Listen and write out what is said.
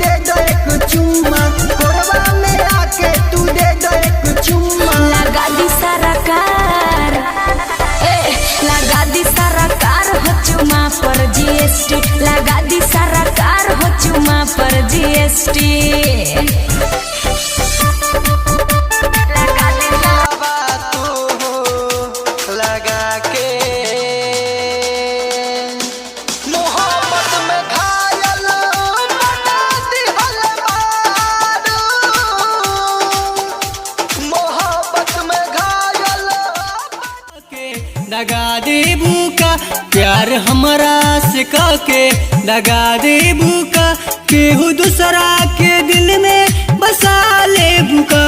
दे दो एक चुम्मा, कोरबा में आके तू दे दो एक चुम्मा। लगा दी सरकार, लगा दी सरकार हो चुमा पर जीएसटी, लगा दी सरकार हो चुमा पर जीएसटी। दगा दे भूका प्यार हमरा से के, दगा दे भूका केहू दूसरा के दिल में बसा ले भूका।